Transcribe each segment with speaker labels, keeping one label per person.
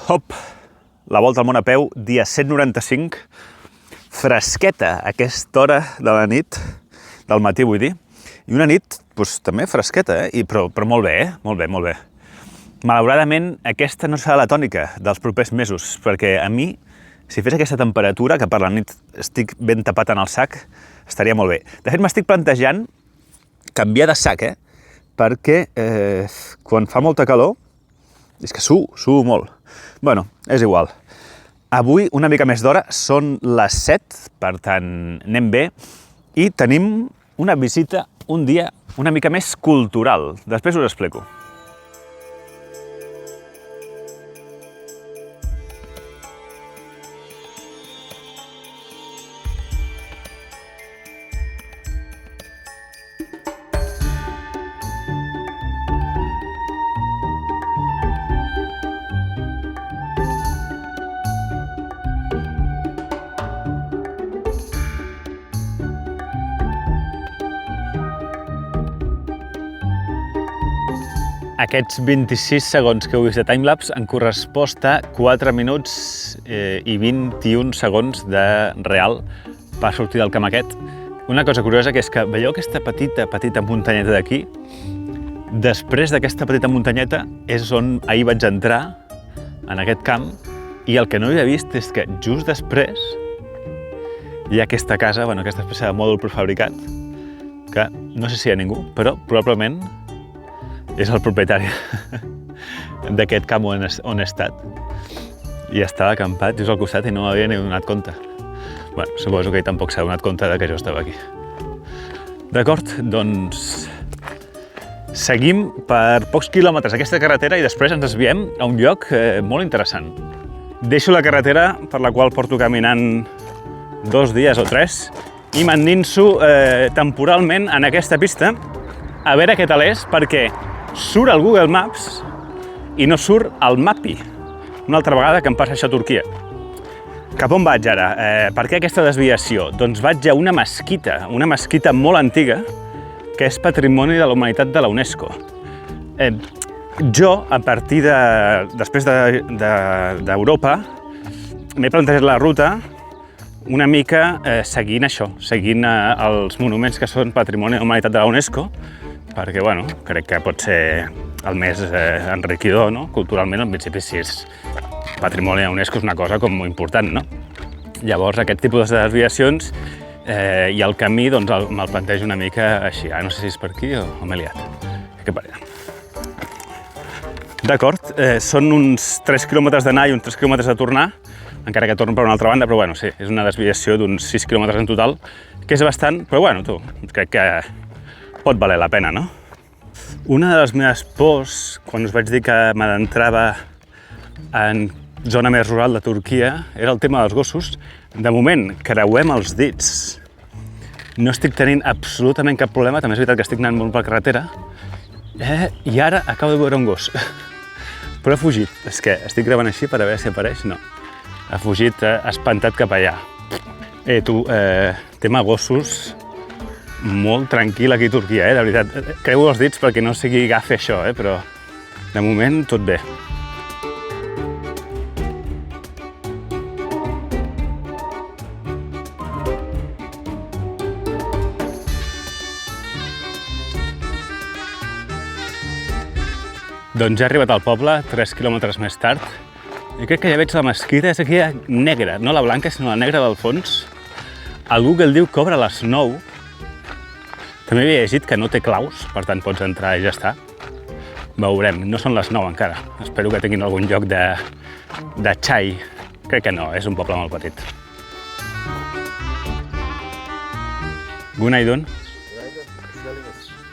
Speaker 1: Hop, la volta al món a peu, dia 195, fresqueta a aquesta hora de la nit, del matí vull dir, i una nit doncs, també fresqueta, però molt bé, molt bé, molt bé. Malauradament, aquesta no serà la tònica dels propers mesos, perquè a mi, si fes aquesta temperatura, que per la nit estic ben tapat en el sac, estaria molt bé. De fet, m'estic plantejant canviar de sac, perquè quan fa molta calor, és que suo molt. Bueno, és igual. Avui, una mica més d'hora, són les 7, per tant, anem bé, i tenim una visita, un dia una mica més cultural. Després us explico. Aquests 26 segons que heu vist de timelapse han correspost a 4 minuts i 21 segons de real per sortir del camp aquest. Una cosa curiosa que és que veieu aquesta petita muntanyeta d'aquí? Després d'aquesta petita muntanyeta és on ahir vaig entrar en aquest camp i el que no havia vist és que just després hi ha aquesta casa, aquesta espècie de mòdul prefabricat que no sé si hi ha ningú, però probablement és el propietari d'aquest camp on he estat. I estava acampat just al costat i no m'havia ni donat compte. Bueno, suposo que ell tampoc s'ha donat compte que jo estava aquí. D'acord, doncs seguim per pocs quilòmetres aquesta carretera i després ens desviem a un lloc molt interessant. Deixo la carretera per la qual porto caminant 2 dies o 3 i m'endinso temporalment en aquesta pista a veure què tal és, perquè surt el Google Maps i no surt el Mapi. Una altra vegada que em passa això a Turquia. Cap on vaig ara? Per què aquesta desviació? Doncs vaig a una mesquita molt antiga, que és Patrimoni de la Humanitat de la UNESCO. Jo, a partir després d'Europa, m'he plantejat la ruta una mica seguint això, seguint els monuments que són Patrimoni de la Humanitat de la UNESCO, perquè, crec que pot ser el més enriquidor, no? Culturalment, al principi, si és patrimoni de UNESCO, és una cosa com molt important, no? Llavors, aquest tipus de desviacions i el camí, doncs, me'l plantejo una mica així. No sé si és per aquí o m'he liat. Que per allà. D'acord, són uns 3 quilòmetres d'anar i uns 3 quilòmetres de tornar, encara que torno per una altra banda, però, sí, és una desviació d'uns 6 quilòmetres en total, que és bastant, però, crec que pot valer la pena, no? Una de les meves pors, quan us vaig dir que m'adentrava en zona més rural de Turquia, era el tema dels gossos. De moment, creuem els dits. No estic tenint absolutament cap problema, també és veritat que estic anant molt per carretera. I ara acabo de veure un gos. Però ha fugit. És que estic gravant així per a veure si apareix. No. Ha fugit espantat cap allà. Tema gossos, molt tranquil aquí a Turquia, de veritat. Creu els dits perquè no sigui gafe això, però de moment tot bé. Doncs ja he arribat al poble, 3 quilòmetres més tard, i crec que ja veig la mesquita, és aquella negra, no la blanca, sinó la negra del fons. El Google diu que obre a les 9, també havia llegit que no té claus, per tant pots entrar i ja està. Veurem, no són les 9 encara. Espero que tinguin algun lloc de xai. Crec que no, és un poble molt petit. Günaydın.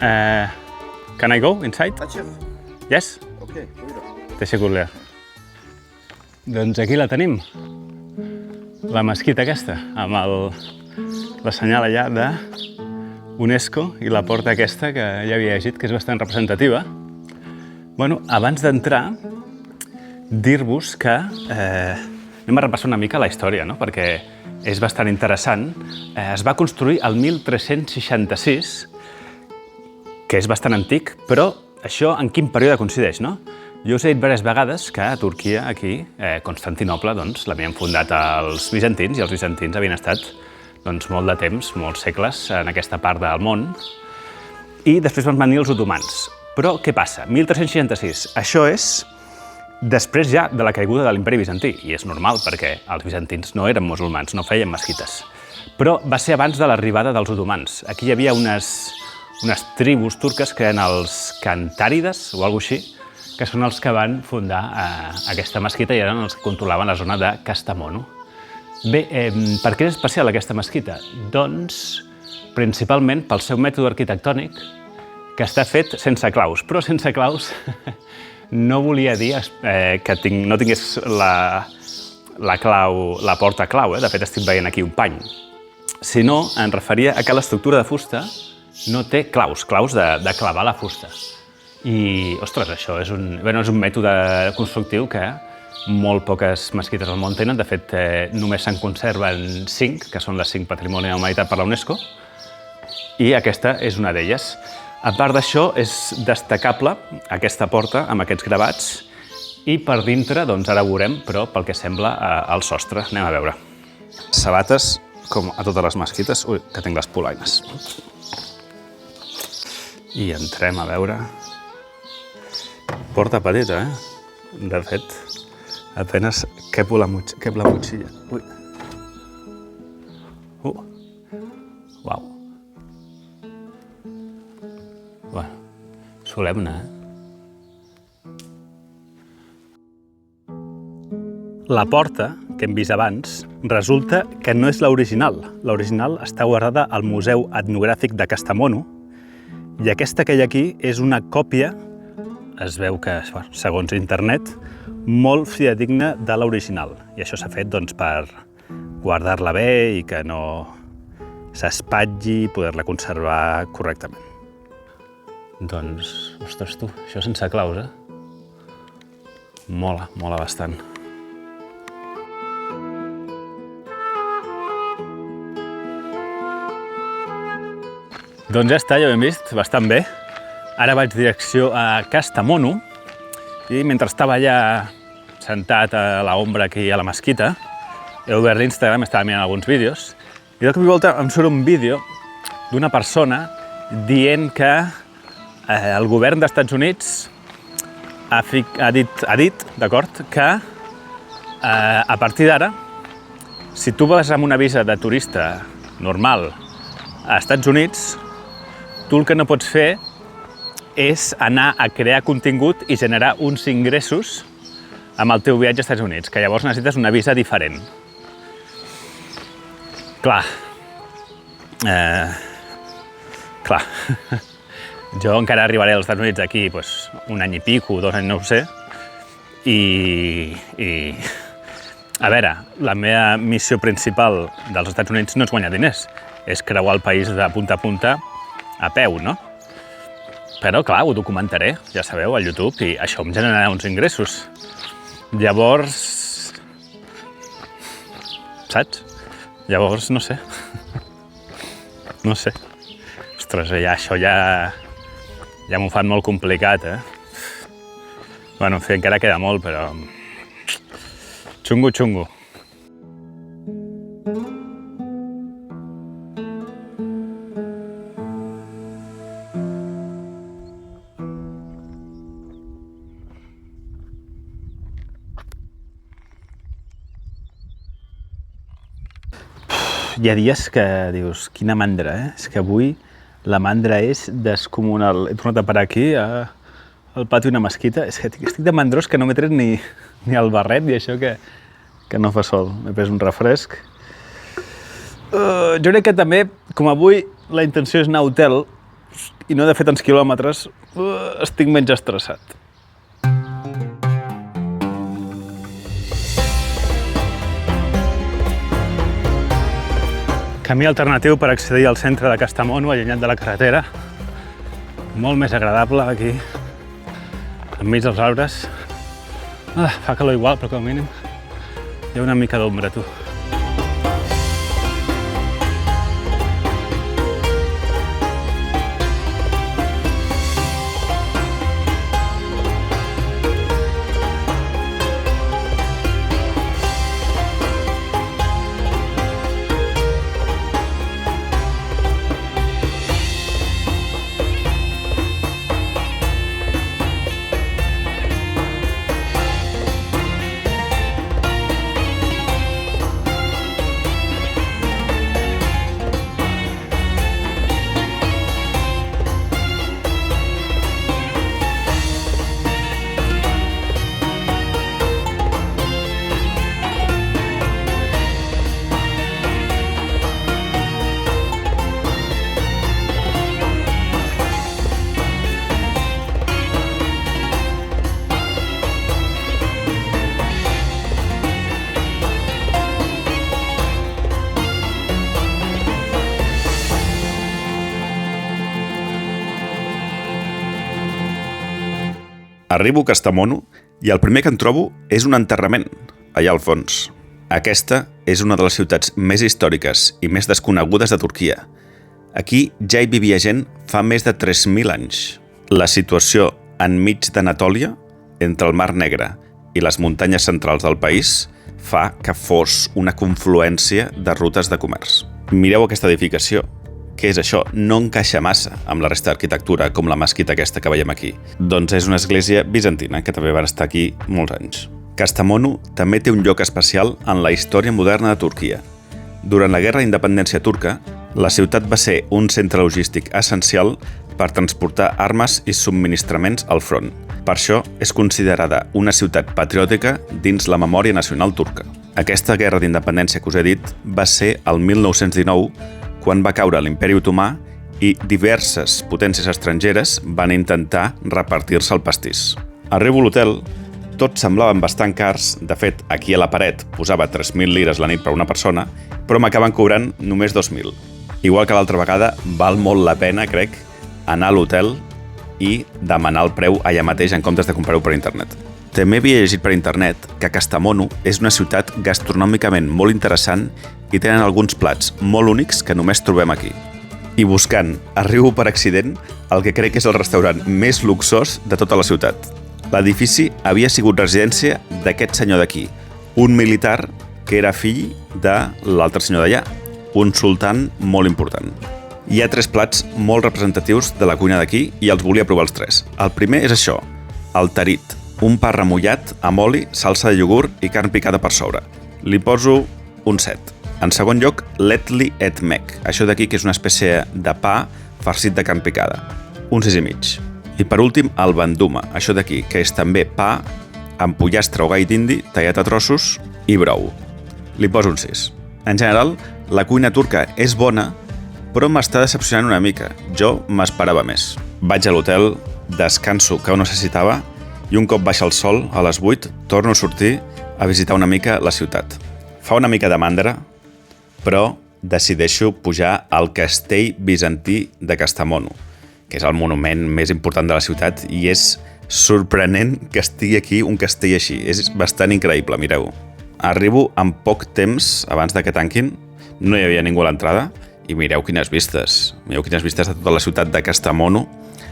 Speaker 1: Can I go inside? Yes?
Speaker 2: Okay, buyurun.
Speaker 1: Teşekkürler. Doncs aquí la tenim. La mesquita aquesta, amb la senyal allà de UNESCO i la porta aquesta que ja havia llegit, que és bastant representativa. Abans d'entrar, dir-vos que anem a repassar una mica la història, no? Perquè és bastant interessant. Es va construir el 1366, que és bastant antic, però això en quin període coincideix, no? Jo us he dit diverses vegades que a Turquia, aquí, Constantinoble, doncs, l'havien fundat els bizantins, i els bizantins havien estat molt de temps, molts segles, en aquesta part del món, i després van venir els otomans. Però què passa? 1366. Això és després ja de la caiguda de l'imperi bizantí, i és normal perquè els bizantins no eren musulmans, no feien mesquites. Però va ser abans de l'arribada dels otomans. Aquí hi havia unes tribus turques que eren els cantàrides o alguna cosa així, que són els que van fundar aquesta mesquita i eren els que controlaven la zona de Kastamonu. Bé, per què és especial aquesta mesquita? Doncs principalment pel seu mètode arquitectònic, que està fet sense claus, però sense claus no volia dir que no tingués la porta clau, de fet estic veient aquí un pany, sinó em referia a que l'estructura de fusta no té claus de clavar la fusta. I, ostres, això és un mètode constructiu que molt poques mesquites al món tenen. De fet, només se'n conserven 5, que són les 5 Patrimoni de la Humanitat per la UNESCO, i aquesta és una d'elles. A part d'això, és destacable aquesta porta amb aquests gravats i per dintre, doncs ara ho veurem, però pel que sembla el sostre. Anem a veure. Sabates, com a totes les mesquites. Ui, que tinc les polaines. I entrem a veure. Porta petita, De fet, apenas cap la motxilla. Ui. Uau. Bueno, solemne, La porta, que hem vist abans, resulta que no és l'original. L'original està guardada al Museu Etnogràfic de Kastamonu i aquesta que hi ha aquí és una còpia, es veu que, segons internet, molt fidedigna de l'original. I això s'ha fet per guardar-la bé i que no s'espatlli i poder-la conservar correctament. Doncs, ostres tu, això sense claus, Mola bastant. Doncs ja està, ja ho hem vist, bastant bé. Ara vaig direcció a Kastamonu i mentre estava allà sentat a l'ombra aquí a la mesquita, he obert l'Instagram, estava mirant alguns vídeos i de cop i volta em surt un vídeo d'una persona dient que el govern dels Estats Units ha dit, d'acord, que a partir d'ara, si tu vas amb una visa de turista normal a Estats Units, tu el que no pots fer és anar a crear contingut i generar uns ingressos amb el teu viatge als Estats Units, que llavors necessites una visa diferent. Clar. Jo encara arribaré als Estats Units d'aquí un any i pico, 2 anys, no ho sé. I a veure, la meva missió principal dels Estats Units no és guanyar diners, és creuar el país de punta a punta a peu, no? Però, clar, ho documentaré, ja sabeu, al YouTube, i això em generarà uns ingressos. Llavors... saps? Llavors, no sé. No sé. Ostres, això ja m'ho fan molt complicat, Bueno, en fi, encara queda molt, però... xungo. Hi ha dies que dius, quina mandra, És que avui la mandra és descomunal. He tornat a parar aquí, al pati d'una mesquita. És que estic de mandrós que no m'he tret ni el barret i això que no fa sol. M'he pres un refresc. Jo crec que també, com avui la intenció és anar a hotel i no he de fer tants quilòmetres, estic menys estressat. Camí alternatiu per accedir al centre de Kastamonu, allunyat de la carretera. Molt més agradable aquí, enmig dels arbres. Fa calor igual, però com a mínim hi ha una mica d'ombra, tu.
Speaker 2: Arribo a Kastamonu i el primer que en trobo és un enterrament, allà al fons. Aquesta és una de les ciutats més històriques i més desconegudes de Turquia. Aquí ja hi vivia gent fa més de 3.000 anys. La situació enmig d'Anatòlia, entre el Mar Negre i les muntanyes centrals del país, fa que fos una confluència de rutes de comerç. Mireu aquesta edificació. Què és això? No encaixa massa amb la resta d'arquitectura, com la mesquita aquesta que veiem aquí. Doncs és una església bizantina, que també va estar aquí molts anys. Kastamonu també té un lloc especial en la història moderna de Turquia. Durant la Guerra d'Independència turca, la ciutat va ser un centre logístic essencial per transportar armes i subministraments al front. Per això és considerada una ciutat patriòtica dins la memòria nacional turca. Aquesta guerra d'independència que us he dit va ser el 1919, quan va caure l'Imperi Otomà i diverses potències estrangeres van intentar repartir-se el pastís. Arribo a l'hotel, tots semblaven bastant cars, de fet, aquí a la paret posava 3.000 lires la nit per una persona, però m'acaben cobrant només 2.000. Igual que l'altra vegada, val molt la pena, crec, anar a l'hotel i demanar el preu allà mateix en comptes de comprar-ho per internet. També havia llegit per internet que Kastamonu és una ciutat gastronòmicament molt interessant i tenen alguns plats molt únics que només trobem aquí. I buscant, arribo per accident al que crec que és el restaurant més luxós de tota la ciutat. L'edifici havia sigut residència d'aquest senyor d'aquí, un militar que era fill de l'altre senyor d'allà, un sultan molt important. Hi ha 3 plats molt representatius de la cuina d'aquí i els volia provar els 3. El primer és això, el tarit, un pa remullat amb oli, salsa de iogurt i carn picada per sobre. Li poso un 7. En segon lloc, l'etli etmek, això d'aquí que és una espècie de pa farcit de carn picada, un 6,5. I per últim, el banduma, això d'aquí, que és també pa amb pollastre o gall d'indi tallat a trossos i brou. Li poso un 6. En general, la cuina turca és bona, però m'està decepcionant una mica. Jo m'esperava més. Vaig a l'hotel, descanso que ho necessitava i un cop baixa el sol, a les 8, torno a sortir a visitar una mica la ciutat. Fa una mica de mandra, però decideixo pujar al castell bizantí de Kastamonu, que és el monument més important de la ciutat i és sorprenent que estigui aquí un castell així. És bastant increïble, mireu. Arribo en poc temps abans de que tanquin, no hi havia ningú a l'entrada i mireu quines vistes. Mireu quines vistes de tota la ciutat de Kastamonu,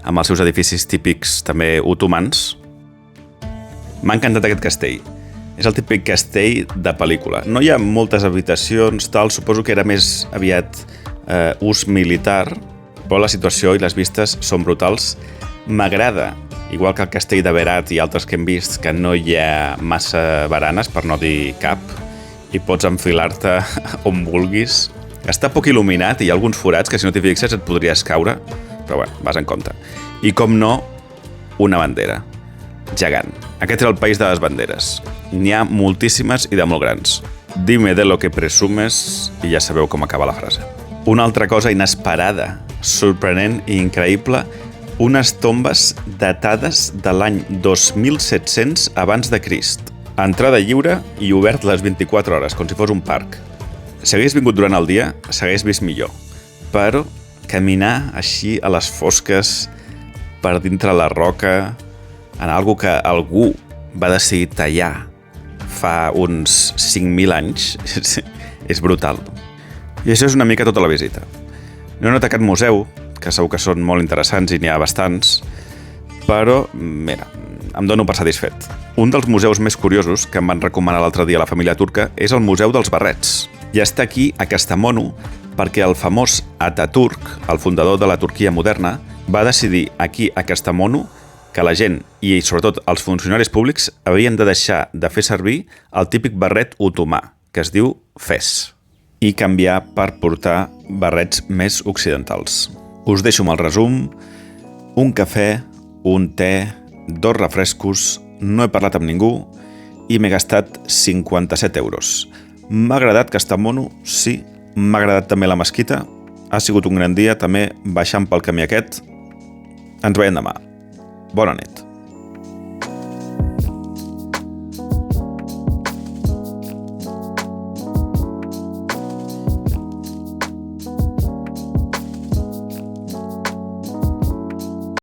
Speaker 2: amb els seus edificis típics també otomans. M'ha encantat aquest castell. És el típic castell de pel·lícula. No hi ha moltes habitacions, tal, suposo que era més aviat ús militar, però la situació i les vistes són brutals. M'agrada, igual que el castell de Berat i altres que hem vist, que no hi ha massa baranes, per no dir cap, i pots enfilar-te on vulguis. Està poc il·luminat i hi ha alguns forats que si no t'hi fixes et podries caure, però bueno, vas en compte. I com no, una bandera gegant. Aquest era el país de les banderes. N'hi ha moltíssimes i de molt grans. Dime de lo que presumes i ja sabeu com acaba la frase. Una altra cosa inesperada, sorprenent i increïble, unes tombes datades de l'any 2700 abans de Crist. Entrada lliure i obert les 24 hores, com si fos un parc. Si hagués vingut durant el dia, s'hagués vist millor. Però caminar així a les fosques, per dintre la roca, en algo que algú va decidir tallar fa uns 5.000 anys, és brutal. I això és una mica tota la visita. No he anat a aquest museu, que segur que són molt interessants i n'hi ha bastants, però, mira, em dono per satisfet. Un dels museus més curiosos que em van recomanar l'altre dia a la família turca és el Museu dels Barrets. I està aquí, a Kastamonu, perquè el famós Ataturk, el fundador de la Turquia moderna, va decidir aquí, a Kastamonu, que la gent, i sobretot els funcionaris públics, havien de deixar de fer servir el típic barret otomà, que es diu fes, i canviar per portar barrets més occidentals. Us deixo amb el resum: un cafè, un te, 2 refrescos, no he parlat amb ningú i m'he gastat 57 euros. M'ha agradat Kastamonu, sí, m'ha agradat també la mesquita, ha sigut un gran dia també baixant pel camí aquest. Ens veiem demà. Bona nit.